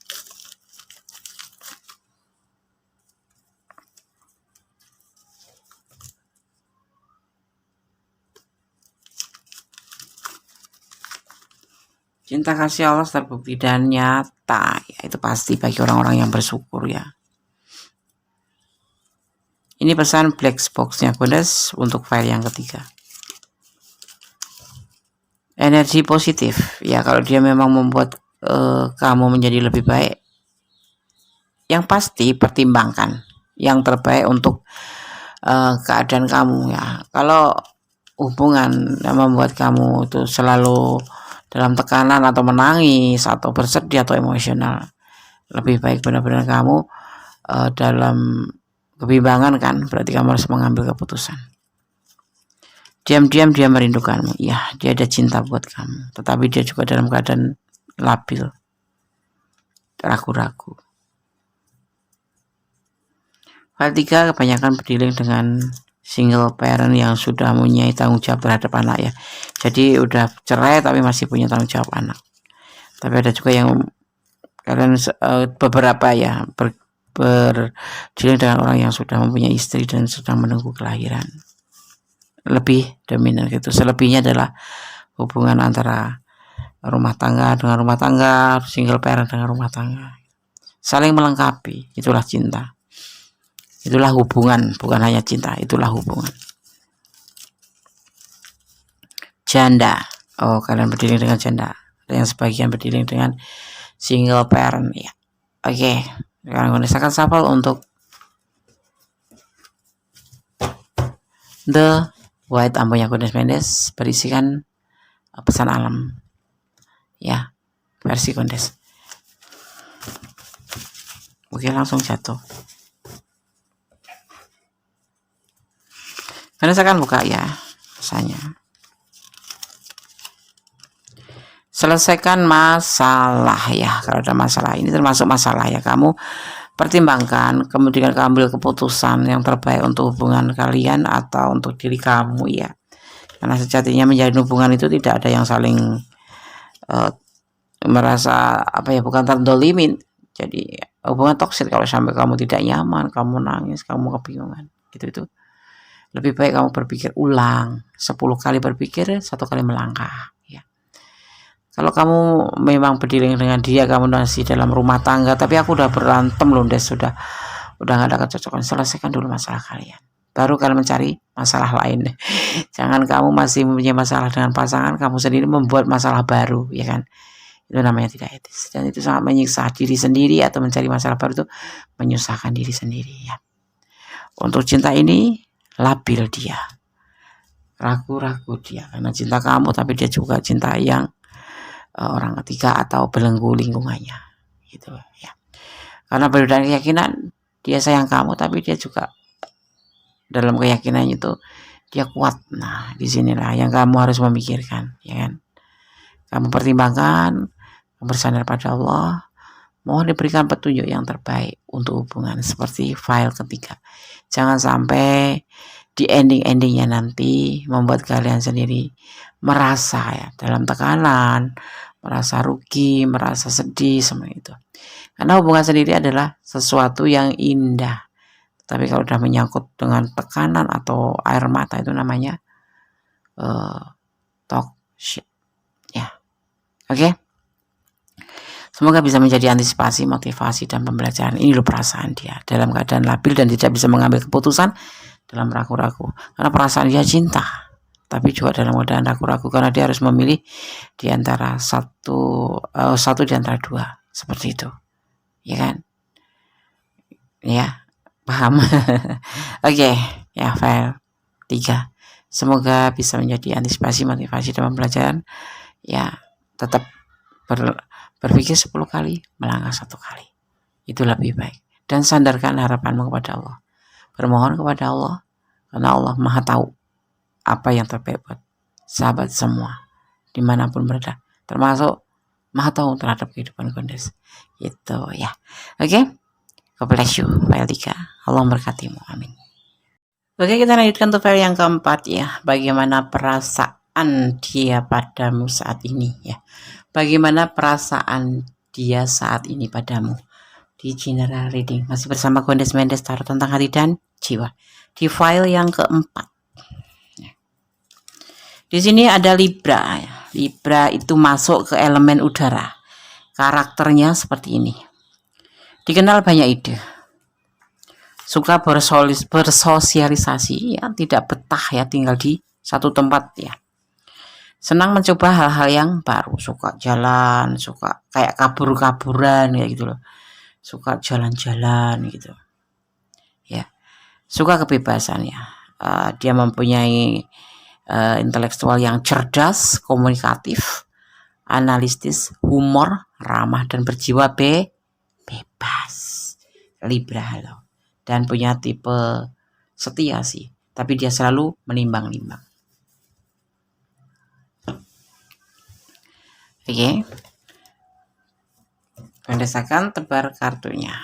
Cinta kasih Allah terbukti dan nyata, ya itu pasti bagi orang-orang yang bersyukur ya. Ini pesan black box-nya Goddess untuk file yang ketiga. Energi positif, ya kalau dia memang membuat kamu menjadi lebih baik, yang pasti pertimbangkan yang terbaik untuk keadaan kamu ya. Kalau hubungan yang membuat kamu itu selalu dalam tekanan atau menangis atau bersedih atau emosional, lebih baik benar-benar kamu dalam kebimbangan kan, berarti kamu harus mengambil keputusan. Diam-diam dia merindukanmu, ya dia ada cinta buat kamu, tetapi dia juga dalam keadaan labil, ragu-ragu. Hal 3, kebanyakan berdealing dengan single parent yang sudah mempunyai tanggung jawab terhadap anak ya. Jadi udah cerai tapi masih punya tanggung jawab anak. Tapi ada juga yang kalian beberapa ya berdealing dengan orang yang sudah mempunyai istri dan sedang menunggu kelahiran. Lebih dominan gitu. Selebihnya adalah hubungan antara rumah tangga dengan rumah tangga, single parent dengan rumah tangga. Saling melengkapi, itulah cinta. Itulah hubungan, bukan hanya cinta, itulah hubungan. Janda, oh kalian berdealing dengan janda. Dan yang sebagian berdealing dengan single parent ya. Oke, sekarang gunakan shuffle untuk The White Ampunya Goddess Mendes, berisikan pesan alam ya, versi Goddess. Oke, langsung jatuh. Karena saya akan buka ya rasanya. Selesaikan masalah ya. Kalau ada masalah, ini termasuk masalah ya. Kamu pertimbangkan, kemudian kamu ambil keputusan yang terbaik untuk hubungan kalian atau untuk diri kamu ya. Karena sejatinya menjalin hubungan itu tidak ada yang saling merasa apa ya, bukan terdolimin. Jadi hubungan toksik kalau sampai kamu tidak nyaman, kamu nangis, kamu kebingungan gitu. Lebih baik kamu berpikir ulang, 10 kali berpikir, 1 kali melangkah ya. Kalau kamu memang berdealing dengan dia, kamu masih dalam rumah tangga, tapi aku udah berantem loh, sudah gak ada kecocokan, selesaikan dulu masalah kalian, baru kalian mencari masalah lain. Jangan kamu masih mempunyai masalah dengan pasangan, kamu sendiri membuat masalah baru ya kan. Itu namanya tidak etis, dan itu sangat menyiksa diri sendiri, atau mencari masalah baru itu menyusahkan diri sendiri ya. Untuk cinta ini labil dia, ragu-ragu dia karena cinta kamu, tapi dia juga cinta yang orang ketiga atau belenggu lingkungannya gitu ya. Karena berbeda keyakinan, dia sayang kamu, tapi dia juga dalam keyakinan itu dia kuat. Nah, disinilah yang kamu harus memikirkan ya kan. Kamu pertimbangkan, bersandar pada Allah, mohon diberikan petunjuk yang terbaik untuk hubungan seperti file ketiga. Jangan sampai di ending-endingnya nanti membuat kalian sendiri merasa ya dalam tekanan, merasa rugi, merasa sedih, semua itu. Karena hubungan sendiri adalah sesuatu yang indah. Tapi kalau udah menyangkut dengan tekanan atau air mata, itu namanya toxic ya. Oke. Semoga bisa menjadi antisipasi, motivasi, dan pembelajaran. Ini loh perasaan dia dalam keadaan labil dan tidak bisa mengambil keputusan dalam ragu-ragu. Karena perasaan dia cinta, tapi juga dalam keadaan ragu-ragu karena dia harus memilih di antara satu di antara dua, seperti itu, ya kan? Ya, paham? Oke, ya file 3. Semoga bisa menjadi antisipasi, motivasi, dan pembelajaran. Ya, tetap berpikir 10 kali, melangkah 1 kali. Itu lebih baik. Dan sandarkan harapanmu kepada Allah. Bermohon kepada Allah, karena Allah Maha tahu apa yang terbaik buat sahabat semua, dimanapun berada. Termasuk Maha tahu terhadap kehidupan Goddess. Gitu ya. Oke. God bless you. File 3. Allah memberkatimu. Amin. Oke, kita lanjutkan untuk file yang keempat ya. Bagaimana perasaan dia padamu saat ini ya. Bagaimana perasaan dia saat ini padamu. Di general reading masih bersama Gondes Mendes Tarot tentang hati dan jiwa. Di file yang keempat. Di sini ada Libra ya. Libra itu masuk ke elemen udara. Karakternya seperti ini. Dikenal banyak ide. Suka bersosialisasi ya, tidak betah ya tinggal di satu tempat ya. Senang mencoba hal-hal yang baru, suka jalan, suka kayak kabur-kaburan kayak gitu loh. Suka jalan-jalan gitu. Ya. Suka kebebasan ya. Dia mempunyai intelektual yang cerdas, komunikatif, analitis, humor, ramah dan berjiwa bebas. Libra loh. Dan punya tipe setia sih, tapi dia selalu menimbang-nimbang. Oke. Berdasarkan tebar kartunya.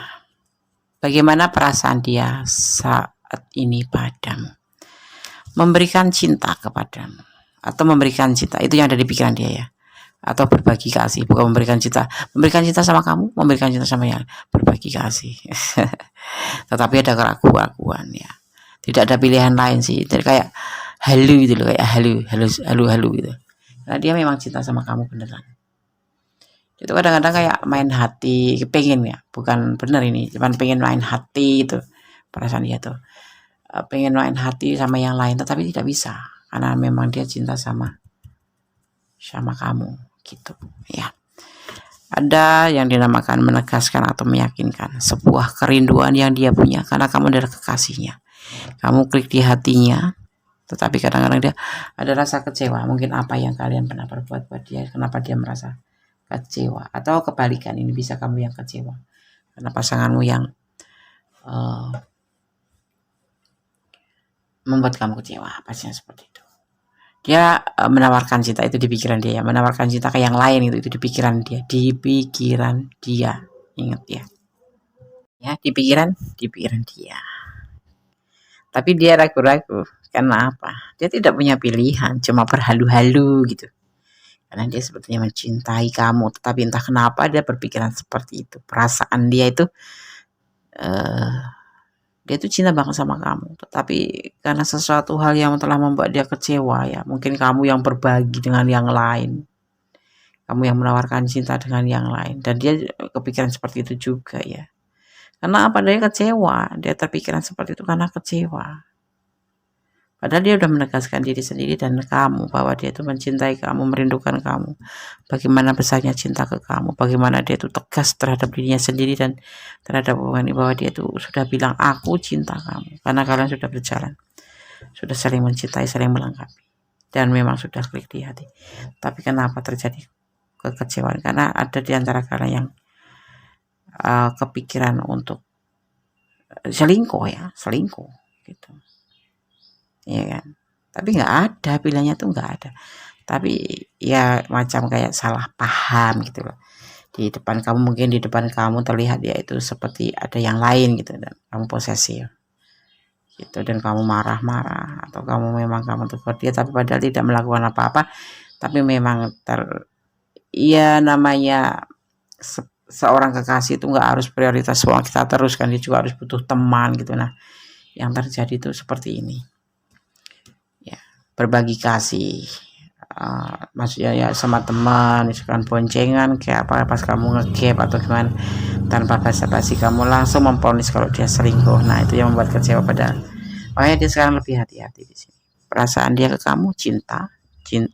Bagaimana perasaan dia saat ini padamu? Memberikan cinta kepadamu atau memberikan cinta itu yang ada di pikiran dia ya, atau berbagi kasih, bukan memberikan cinta sama kamu, memberikan cinta sama yang berbagi kasih. Tetapi ada keraguan ya, tidak ada pilihan lain sih. Jadi kayak halu gitu loh, kayak halu gitu. Nah dia memang cinta sama kamu beneran. Itu kadang-kadang kayak main hati, pengen ya, bukan bener ini, cuman pengen main hati itu perasaan dia tuh, pengen main hati sama yang lain, tetapi tidak bisa karena memang dia cinta sama kamu gitu ya. Ada yang dinamakan menegaskan atau meyakinkan sebuah kerinduan yang dia punya karena kamu adalah kekasihnya. Kamu klik di hatinya, tetapi kadang-kadang dia ada rasa kecewa. Mungkin apa yang kalian pernah perbuat buat dia, kenapa dia merasa kecewa. Atau kebalikan, ini bisa kamu yang kecewa karena pasanganmu yang membuat kamu kecewa. Pastinya seperti itu. Dia menawarkan cinta itu di pikiran dia ya, menawarkan cinta ke yang lain itu di pikiran dia, ingat ya di pikiran dia. Tapi dia ragu-ragu karena apa? Dia tidak punya pilihan, cuma berhalu-halu gitu. Karena dia sebetulnya mencintai kamu, tetapi entah kenapa dia berpikiran seperti itu. Perasaan dia itu dia tuh cinta banget sama kamu, tetapi karena sesuatu hal yang telah membuat dia kecewa ya, mungkin kamu yang berbagi dengan yang lain, kamu yang menawarkan cinta dengan yang lain, dan dia kepikiran seperti itu juga ya. Karena apa? Dia kecewa, dia terpikiran seperti itu karena kecewa. Padahal dia sudah menegaskan diri sendiri dan kamu bahwa dia itu mencintai kamu, merindukan kamu. Bagaimana besarnya cinta ke kamu, bagaimana dia itu tegas terhadap dirinya sendiri dan terhadap hubungan ini, bahwa dia itu sudah bilang aku cinta kamu. Karena kalian sudah berjalan, sudah saling mencintai, saling melengkapi, dan memang sudah klik di hati. Tapi kenapa terjadi kekecewaan? Karena ada di antara kalian yang kepikiran untuk selingkuh gitu. Iya kan, tapi nggak ada pilihannya tuh, nggak ada. Tapi ya macam kayak salah paham gitu loh. Di depan kamu, mungkin di depan kamu terlihat dia itu seperti ada yang lain gitu, dan kamu posesif gitu, dan kamu marah-marah, atau kamu tegur dia tapi padahal tidak melakukan apa-apa, tapi memang iya namanya seorang kekasih itu nggak harus prioritas uang kita terus kan, dia juga harus butuh teman gitu. Nah yang terjadi itu seperti ini. Berbagi kasih, maksudnya ya sama teman, misalkan boncengan kayak apa pas kamu ngegap atau gimana, tanpa basa-basi kamu langsung memponis kalau dia selingkuh. Nah itu yang membuat kecewa. Padahal makanya dia sekarang lebih hati-hati di sini. Perasaan dia ke kamu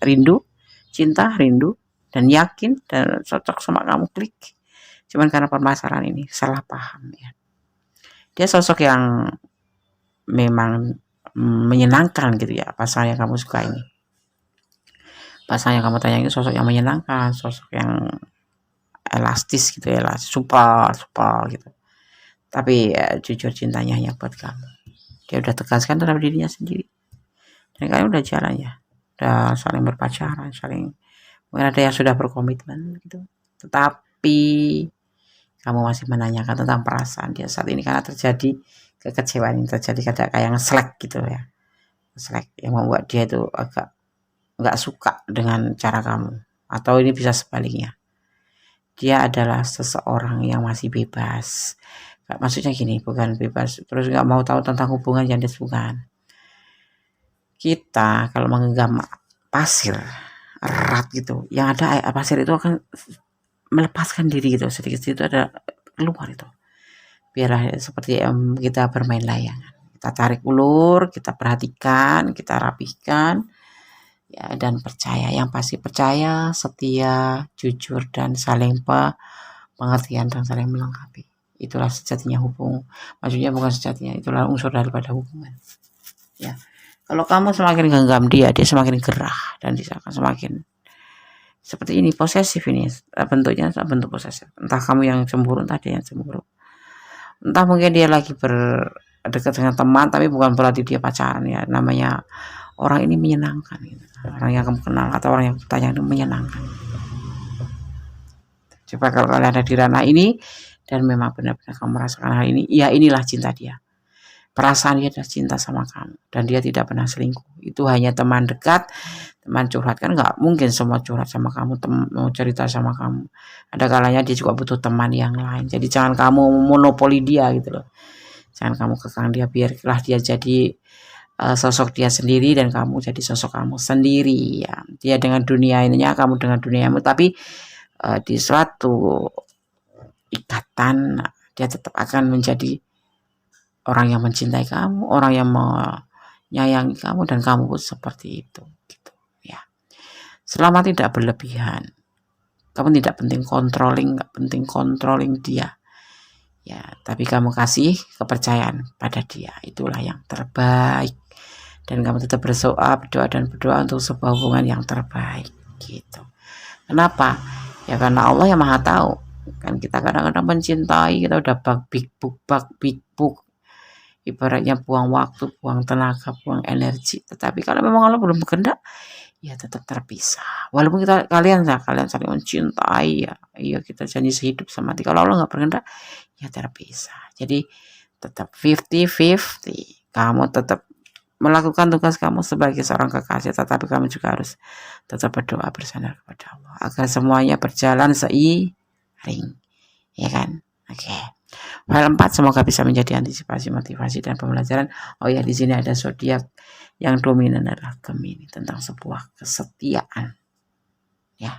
rindu, dan yakin dan cocok sama kamu, klik. Cuman karena permasalahan ini salah paham ya. Dia sosok yang memang menyenangkan gitu ya, pasangan yang kamu suka ini, pasangan yang kamu tanya itu sosok yang menyenangkan, sosok yang elastis gitu ya, super gitu. Tapi ya, jujur cintanya hanya buat kamu. Dia udah tegaskan terhadap dirinya sendiri, dan kalian udah jalan ya, udah saling berpacaran, mungkin ada yang sudah berkomitmen gitu. Tetapi kamu masih menanyakan tentang perasaan dia saat ini karena terjadi kekecewaan yang terjadi, kayak nge-slack gitu ya, nge-slack yang membuat dia itu agak nggak suka dengan cara kamu. Atau ini bisa sebaliknya, dia adalah seseorang yang masih bebas. Maksudnya gini, bukan bebas terus nggak mau tahu tentang hubungan yang bukan. Kita kalau menggenggam pasir erat gitu, yang ada pasir itu akan melepaskan diri gitu, sedikit-sedikit ada keluar itu. Biarlah seperti kita bermain layangan, kita tarik ulur, kita perhatikan, kita rapihkan ya, dan percaya, yang pasti percaya, setia, jujur, dan saling pengertian dan saling melengkapi. Itulah sejatinya hubungan. Maksudnya bukan sejatinya, itulah unsur daripada hubungan ya. Kalau kamu semakin genggam dia semakin gerah, dan dia akan semakin seperti ini, posesif. Ini bentuknya bentuk posesif. Entah kamu yang cemburu, entah dia yang cemburu. Entah mungkin dia lagi berdekat dengan teman, tapi bukan berarti dia pacaran ya. Namanya orang ini menyenangkan gitu. Orang yang kamu kenal atau orang yang bertanya itu menyenangkan. Coba kalau kalian ada di ranah ini dan memang benar-benar kamu merasakan hal ini, ya inilah cinta dia. Perasaan dia adalah cinta sama kamu, dan dia tidak pernah selingkuh. Itu hanya teman dekat, teman curhat. Kan nggak mungkin semua curhat sama kamu, mau cerita sama kamu. Ada kalanya dia juga butuh teman yang lain. Jadi jangan kamu monopoli dia gitu loh. Jangan kamu kekang dia, biarlah dia jadi sosok dia sendiri dan kamu jadi sosok kamu sendiri ya. Dia dengan dunia ininya, kamu dengan duniamu, tapi di suatu ikatan dia tetap akan menjadi orang yang mencintai kamu, orang yang menyayangi kamu, dan kamu pun seperti itu gitu ya. Selama tidak berlebihan, kamu tidak penting controlling dia ya, tapi kamu kasih kepercayaan pada dia, itulah yang terbaik. Dan kamu tetap berdoa untuk sebuah hubungan yang terbaik gitu. Kenapa? Ya karena Allah yang Maha Tahu. Kan kita kadang-kadang mencintai, kita udah big book, ibaratnya buang waktu, buang tenaga, buang energi. Tetapi kalau memang Allah belum berkehendak, ya tetap terpisah. Walaupun kalian saling mencintai ya, iya kita janji sehidup semati. Kalau Allah nggak berkehendak, ya terpisah. Jadi tetap 50-50. Kamu tetap melakukan tugas kamu sebagai seorang kekasih, tetapi kamu juga harus tetap berdoa bersandar kepada Allah agar semuanya berjalan seiring, ya kan? Oke. File 4 semoga bisa menjadi antisipasi, motivasi, dan pembelajaran. Oh ya, di sini ada zodiak yang dominan adalah Gemini, tentang sebuah kesetiaan, ya,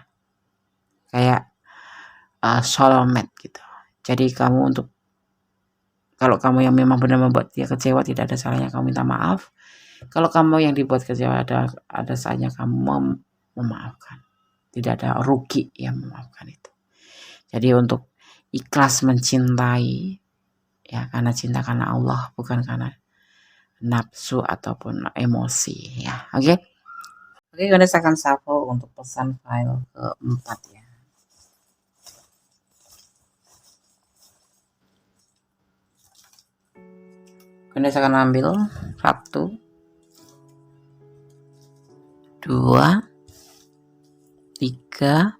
kayak soulmate gitu. Jadi kalau kamu yang memang benar membuat dia kecewa, tidak ada salahnya kamu minta maaf. Kalau kamu yang dibuat kecewa, ada saatnya kamu memaafkan. Tidak ada rugi yang memaafkan itu. Jadi untuk ikhlas mencintai ya, karena cinta karena Allah, bukan karena nafsu ataupun emosi ya. Oke, kita akan shuffle untuk pesan file keempat ya. Kita akan ambil 1, 2, 3,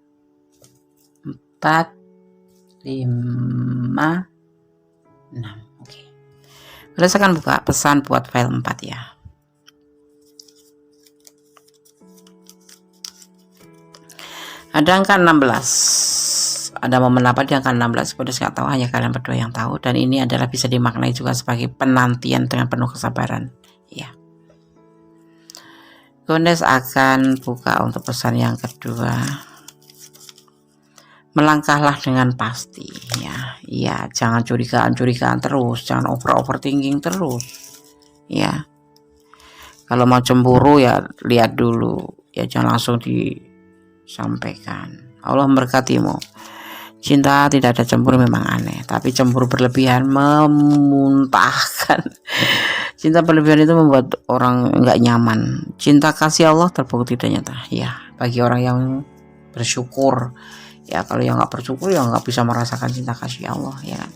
4, 5, 6. Oke. Kita akan buka pesan buat file 4 ya. Ada angka 16. Ada momen apa di angka 16? Kudes nggak tahu, hanya kalian berdua yang tahu. Dan ini adalah bisa dimaknai juga sebagai penantian dengan penuh kesabaran. Ya. Kudes akan buka untuk pesan yang kedua. Melangkahlah dengan pasti ya. Iya, jangan curigaan terus, jangan overthinking terus. Ya. Kalau mau cemburu ya lihat dulu, ya jangan langsung disampaikan. Allah memberkatimu. Cinta tidak ada cemburu memang aneh, tapi cemburu berlebihan memuntahkan. Cinta berlebihan itu membuat orang nggak nyaman. Cinta kasih Allah terbukti dan nyata ya, bagi orang yang bersyukur ya. Kalau yang nggak bersyukur ya nggak bisa merasakan cinta kasih Allah ya kan.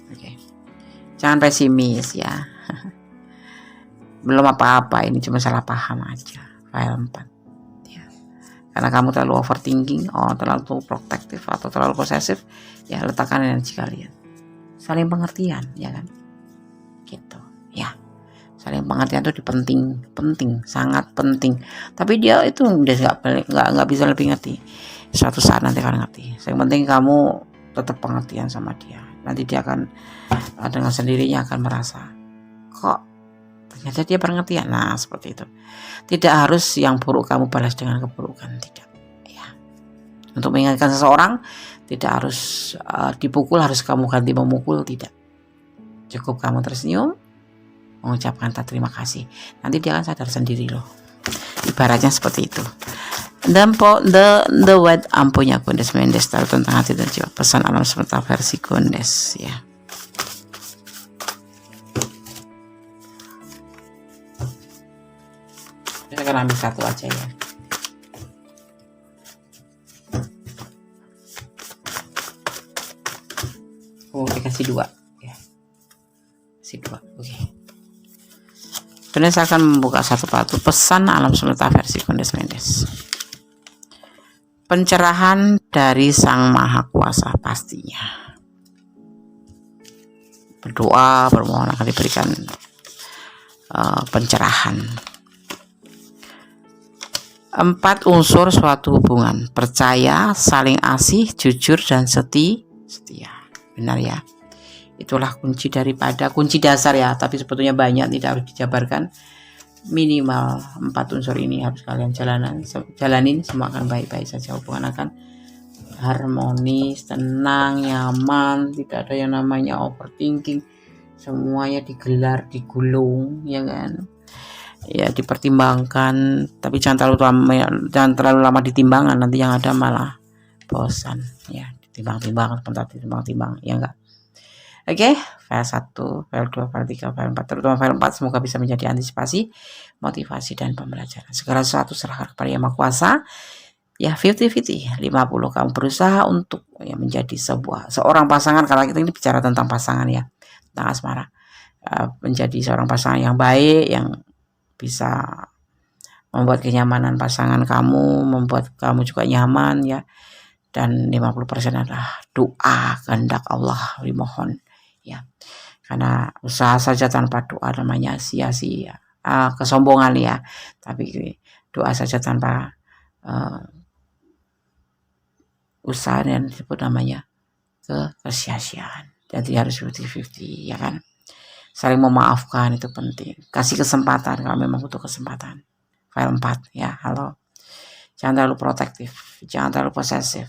Oke. Jangan pesimis ya. Belum apa-apa, ini cuma salah paham aja. File 4 ya. Karena kamu terlalu overthinking, terlalu protektif atau terlalu posesif, ya letakkan energi kalian saling pengertian ya kan gitu. Saling pengertian itu penting, sangat penting. Tapi dia itu udah nggak bisa lebih ngerti. Suatu saat nanti akan ngerti. Yang penting kamu tetap pengertian sama dia. Nanti dia akan dengan sendirinya akan merasa kok ternyata dia pengertian. Nah seperti itu. Tidak harus yang buruk kamu balas dengan keburukan, tidak. Ya. Untuk mengingatkan seseorang tidak harus dipukul, harus kamu ganti memukul, tidak. Cukup kamu tersenyum, mengucapkan terima kasih. Nanti dia akan sadar sendiri loh. Ibaratnya seperti itu. Dan the word ampunya Gondes Mendes tahu tentang hati dan jiwa. Pesan alam semesta versi Gondes ya. Saya akan ambil satu aja ya. Oh, dikasih dua ya. Kasih dua. Oke. Kemudian saya akan membuka satu persatu pesan alam semesta versi Gondes Mendes. Pencerahan dari Sang Maha Kuasa pastinya. Berdoa, bermohon akan diberikan pencerahan. 4 unsur suatu hubungan: percaya, saling asih, jujur, dan setia. Benar ya? Itulah kunci dasar ya, tapi sebetulnya banyak, tidak harus dijabarkan. Minimal 4 unsur ini harus kalian jalanin, semua akan baik-baik saja. Hubungan akan harmonis, tenang, nyaman, tidak ada yang namanya overthinking, semuanya digelar, digulung, ya kan? Ya dipertimbangkan, tapi jangan terlalu lama ditimbangan, nanti yang ada malah bosan ya. Ditimbang-timbang, ya enggak? Oke, file 1, file 2, file 3, file 4, terutama file 4 semoga bisa menjadi antisipasi, motivasi, dan pembelajaran. Segala sesuatu serahkan kepada Yang Maha Kuasa. Ya 50-50, 50 kamu berusaha untuk ya menjadi seorang pasangan. Kalau kita ini bicara tentang pasangan ya, tentang asmara, menjadi seorang pasangan yang baik, yang bisa membuat kenyamanan pasangan kamu, membuat kamu juga nyaman ya. Dan 50% adalah doa, kehendak Allah, dimohon ya. Karena usaha saja tanpa doa namanya sia-sia, kesombongan ya. Tapi doa saja tanpa usaha yang disebut namanya kesia-siaan. Jadi harus 50-50 ya kan. Saling memaafkan itu penting. Kasih kesempatan kalau memang butuh kesempatan. File 4 ya, halo. Jangan terlalu protektif, jangan terlalu posesif.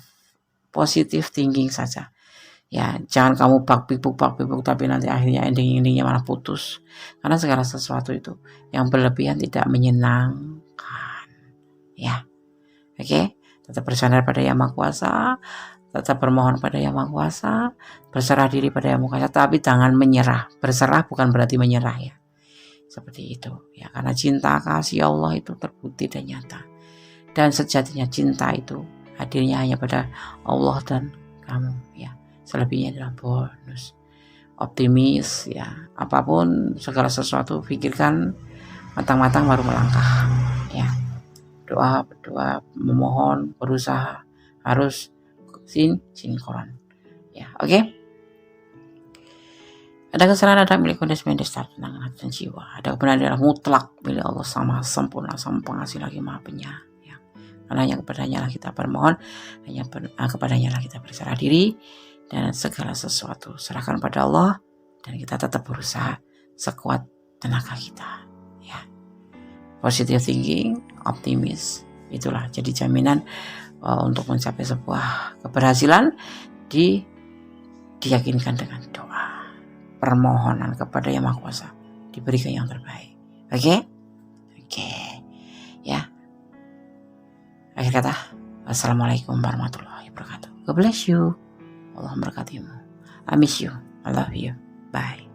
Positive thinking saja. Ya, jangan kamu bak-bibuk tapi nanti akhirnya endingnya malah putus. Karena segala sesuatu itu yang berlebihan tidak menyenangkan. Ya. Oke, tetap bersandar pada Yang Maha Kuasa, tetap bermohon pada Yang Maha Kuasa, berserah diri pada Yang Maha Kuasa, tapi jangan menyerah. Berserah bukan berarti menyerah ya. Seperti itu ya, karena cinta kasih Allah itu terbukti dan nyata. Dan sejatinya cinta itu hadirnya hanya pada Allah dan kamu ya. Selebihnya adalah bonus. Optimis ya, apapun segala sesuatu pikirkan matang-matang baru melangkah ya. Doa, memohon, berusaha, harus sinkron ya. Oke. Ada kesalahan ada milik Gondes Mendes tentang hati dan jiwa. Ada kebenaran adalah mutlak milik Allah sama sempurna, sama pengasih lagi maha penyayang ya. Karena hanya kepadanya lah kita bermohon, hanya kepadanya lah kita berserah diri, dan segala sesuatu serahkan pada Allah, dan kita tetap berusaha sekuat tenaga kita ya. Positive thinking, optimis, itulah jadi jaminan untuk mencapai sebuah keberhasilan. Diyakinkan dengan doa, permohonan kepada Yang Maha Kuasa, diberikan yang terbaik. Oke ya. Akhir kata, assalamualaikum warahmatullahi wabarakatuh. God bless you. Allah memberkatimu. I miss you. I love you. Bye.